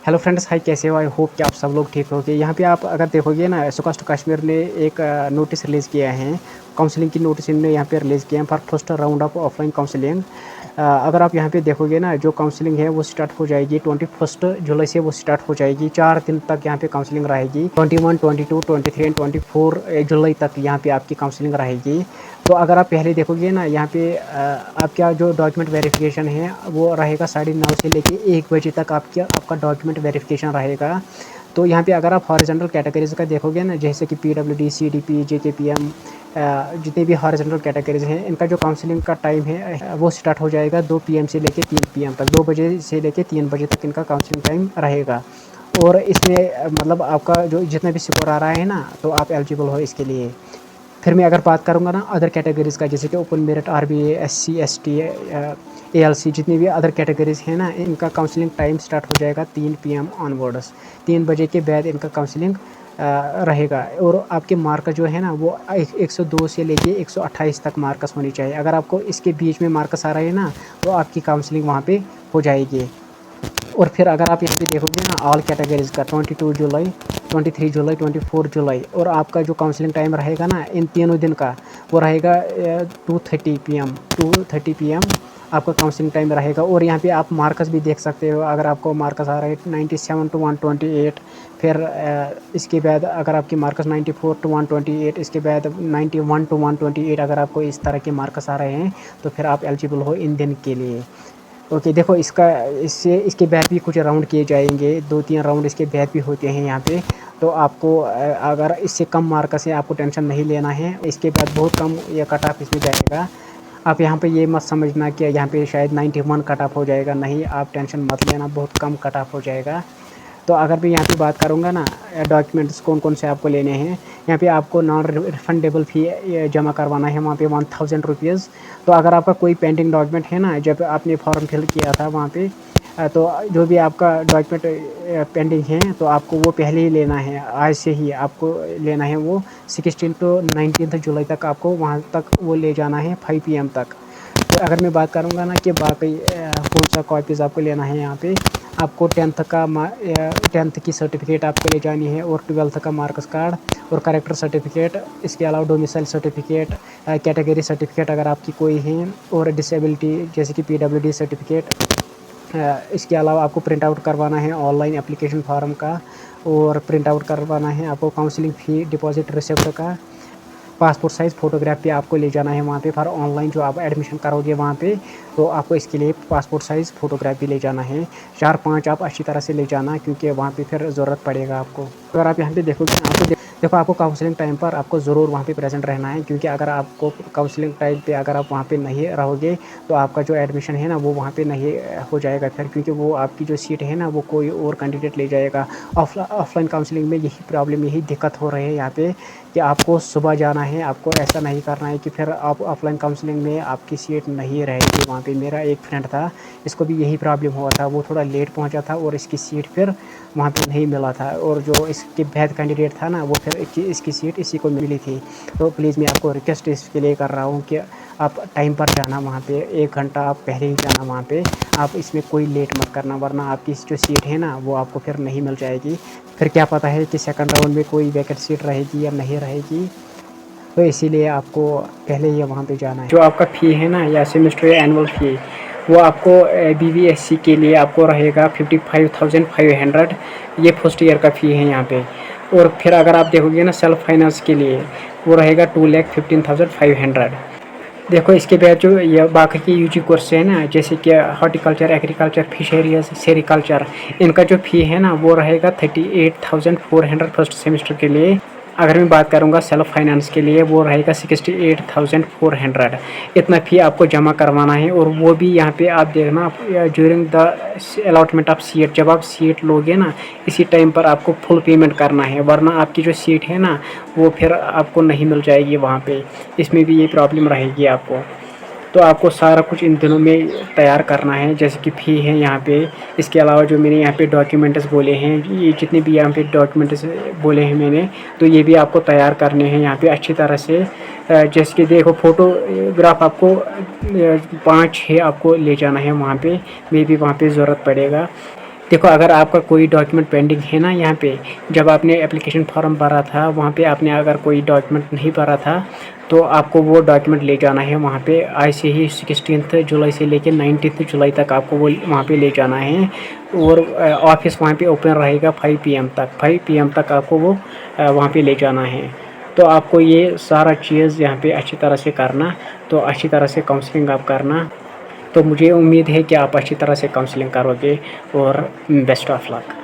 Hello friends, हाय, कैसे हो? I hope कि आप सब लोग ठीक होंगे। यहाँ पे आप अगर देखोगे ना, सुकास्ट कश्मीर ने एक नोटिस रिलीज़ किया है। काउंसलिंग की नोटिस इन्होंने यहाँ पे रिलीज़ किया है for first round of offline counselling. अगर आप यहाँ पे देखोगे ना, जो काउंसलिंग है वो स्टार्ट हो जाएगी 21 जुलाई से। वो स्टार्ट हो जाएगी 4 दिन तक यहाँ पे काउंसलिंग रहेगी। 21, 22, 23 एंड 24 जुलाई तक यहाँ पे आपकी काउंसलिंग रहेगी। तो अगर आप पहले देखोगे ना, यहाँ पे आपका जो डॉक्यूमेंट वेरिफिकेशन है वो रहेगा 9:30 से लेके 1 बजे तक आपका डॉक्यूमेंट वेरिफिकेशन रहेगा। तो यहाँ पे अगर आप हॉरिजॉन्टल कैटेगरीज़ का देखोगे ना, जैसे कि पीडब्ल्यूडी, सीडीपी, जेकेपीएम, जितने भी हॉरिजॉन्टल कैटेगरीज़ हैं, इनका जो काउंसलिंग का टाइम है वो स्टार्ट हो जाएगा 2 पीएम से लेके 3 पीएम तक। 2 बजे से लेके 3 बजे तक इनका काउंसलिंग टाइम रहेगा। और इसमें मतलब आपका जो जितना भी स्कोर आ रहा है ना, तो आप एलिजिबल हो इसके लिए। फिर मैं अगर बात करूँगा ना अदर कैटेगरीज़ का, जैसे कि open merit, RBA, SC, ST, ALC, जितनी भी अदर कैटेगरीज़ हैं ना, इनका काउंसलिंग टाइम स्टार्ट हो जाएगा 3 पीएम ऑनवर्ड्स। 3 बजे के बाद इनका काउंसलिंग रहेगा। और आपके मार्क्स जो है ना वो 102 से लेके 128 तक मार्क्स होनी चाहिए। अगर आपको इसके बीच में मार्क्स आ रहे हैं ना, तो आपकी काउंसलिंग वहाँ पे हो जाएगी। और फिर अगर आप यहाँ पे देखोगे ना, ऑल कैटेगरीज़ का 22 जुलाई, 23 जुलाई, 24 जुलाई, और आपका जो काउंसलिंग टाइम रहेगा ना इन तीनों दिन का, वो रहेगा 2:30 पी एम आपका काउंसलिंग टाइम रहेगा। और यहाँ पे आप मार्क्स भी देख सकते हो। अगर आपको मार्क्स आ रहे हैं 97 to 128, फिर इसके बाद अगर आपकी मार्क्स 94 to 128, इसके बाद 91 to 128, अगर आपको इस तरह के मार्क्स आ रहे हैं तो फिर आप एलिजिबल हो इन दिन के लिए। ओके, देखो इसके बाद भी कुछ राउंड किए जाएंगे, 2-3 राउंड इसके बाद भी होते हैं यहाँ पे। तो आपको अगर इससे कम मार्क्स है, आपको टेंशन नहीं लेना है। इसके बाद बहुत कम ये कट ऑफ इसमें जाएगा। आप यहाँ पे ये मत समझना कि यहाँ पे शायद 91 कट ऑफ हो जाएगा। नहीं, आप टेंशन मत लेना, बहुत कम कट ऑफ हो जाएगा। तो अगर मैं यहाँ पे बात करूँगा ना, डॉक्यूमेंट्स कौन कौन से आपको लेने हैं, यहाँ पे आपको नॉन रिफंडेबल फ़ी जमा करवाना है वहाँ पे 1000 रुपीज़। तो अगर आपका कोई पेंडिंग डॉक्यूमेंट है ना, जब आपने फॉर्म फिल किया था वहाँ पे, तो जो भी आपका डॉक्यूमेंट पेंडिंग है तो आपको वो पहले ही लेना है। आज से ही आपको लेना है वो। 16 to 19 जुलाई तक आपको वहाँ तक वो ले जाना है 5 PM तक। तो अगर मैं बात करूँगा ना कि बाकी कौन सा कॉपीज़ आपको लेना है, यहाँ पे आपको 10th की सर्टिफिकेट आपको ले जानी है, और 12th का मार्क्स कार्ड, और करेक्टर सर्टिफिकेट। इसके अलावा डोमिसाइल सर्टिफिकेट, कैटेगरी सर्टिफिकेट अगर आपकी कोई है, और डिसेबिलिटी जैसे कि पीडब्ल्यूडी सर्टिफिकेट। इसके अलावा आपको प्रिंट आउट करवाना है ऑनलाइन एप्लीकेशन फॉर्म का, और प्रिंट आउट करवाना है आपको काउंसलिंग फ़ी डिपॉजिट रिसिप्ट का। पासपोर्ट साइज़ फ़ोटोग्राफ भी आपको ले जाना है वहाँ पे फॉर ऑनलाइन जो आप एडमिशन करोगे वहाँ पे। तो आपको इसके लिए पासपोर्ट साइज़ फ़ोटोग्राफ भी ले जाना है। 4-5 आप अच्छी तरह से ले जाना, क्योंकि वहाँ पे फिर ज़रूरत पड़ेगा आपको। अगर आप यहाँ पे देखोगे, देखो आपको काउंसलिंग टाइम पर आपको ज़रूर वहाँ पे प्रेजेंट रहना है, क्योंकि अगर आपको काउंसलिंग टाइम पे अगर आप वहाँ पे नहीं रहोगे तो आपका जो एडमिशन है ना वो वहाँ पे नहीं हो जाएगा फिर, क्योंकि वो आपकी जो सीट है ना वो कोई और कैंडिडेट ले जाएगा। ऑफलाइन काउंसलिंग में यही प्रॉब्लम, यही दिक्कत हो रही है यहाँ पे, कि आपको सुबह जाना है। आपको ऐसा नहीं करना है कि फिर आप ऑफलाइन काउंसलिंग में आपकी सीट नहीं रहेगी वहाँ पे। मेरा एक फ्रेंड था, इसको भी यही प्रॉब्लम हुआ था। वो थोड़ा लेट पहुँचा था और इसकी सीट फिर वहाँ पे नहीं मिला था, और जो इसके बेहद कैंडिडेट था ना वो फिर इसकी सीट इसी को मिली थी। तो प्लीज़ मैं आपको रिक्वेस्ट इसके लिए कर रहा हूँ कि आप टाइम पर जाना वहाँ पे। 1 घंटा आप पहले ही जाना वहाँ पे। आप इसमें कोई लेट मत करना, वरना आपकी जो सीट है ना वो आपको फिर नहीं मिल जाएगी। फिर क्या पता है कि सेकंड राउंड में कोई वैकेंट सीट रहेगी या नहीं रहेगी। तो इसीलिए आपको पहले ही वहाँ पे जाना है। जो आपका फ़ी है ना, या सेमेस्टर या एनुअल फ़ी, वो आपको बीवीएससी के लिए आपको रहेगा 55,500। ये फर्स्ट ईयर का फ़ी है यहाँ पे। और फिर अगर आप देखोगे ना सेल्फ फाइनेंस के लिए, वो रहेगा 2,15,500। देखो इसके बाद जो ये बाकी के यूजी कोर्स है ना, जैसे कि हॉर्टिकल्चर, एग्रीकल्चर, फिशरीज, सेरिकल्चर, इनका जो फ़ी है ना वो रहेगा 38,400 फर्स्ट सेमेस्टर के लिए। अगर मैं बात करूंगा सेल्फ फाइनेंस के लिए, वो रहेगा 68,400। इतना फ़ी आपको जमा करवाना है। और वो भी यहाँ पे आप देखना, during the allotment of seat, जब आप सीट लोगे ना इसी टाइम पर आपको फुल पेमेंट करना है, वरना आपकी जो सीट है ना वो फिर आपको नहीं मिल जाएगी वहाँ पे। इसमें भी ये प्रॉब्लम रहेगी आपको। तो आपको सारा कुछ इन दिनों में तैयार करना है, जैसे कि फ़ी है यहाँ पे। इसके अलावा जो मैंने यहाँ पे डॉक्यूमेंट्स बोले हैं, ये जितने भी यहाँ पे डॉक्यूमेंट्स बोले हैं मैंने, तो ये भी आपको तैयार करने हैं यहाँ पे अच्छी तरह से। जैसे कि देखो फ़ोटोग्राफ आपको 5-6 आपको ले जाना है वहाँ पे, मे भी वहाँ पे ज़रूरत पड़ेगा। देखो, अगर आपका कोई डॉक्यूमेंट पेंडिंग है ना यहाँ पे, जब आपने एप्लीकेशन फॉर्म भरा था वहाँ पे आपने अगर कोई डॉक्यूमेंट नहीं भरा था, तो आपको वो डॉक्यूमेंट ले जाना है वहाँ पे। आज से ही 16 जुलाई से लेकर 19 जुलाई तक आपको वो वहाँ पे ले जाना है। और ऑफिस वहाँ पे ओपन रहेगा 5 PM तक। 5 PM तक आपको वो वहाँ पे ले जाना है। तो आपको ये सारा चीज़ यहाँ पे अच्छी तरह से करना, तो अच्छी तरह से काउंसलिंग आप करना। तो मुझे उम्मीद है कि आप अच्छी तरह से काउंसलिंग करोगे, और बेस्ट ऑफ लक।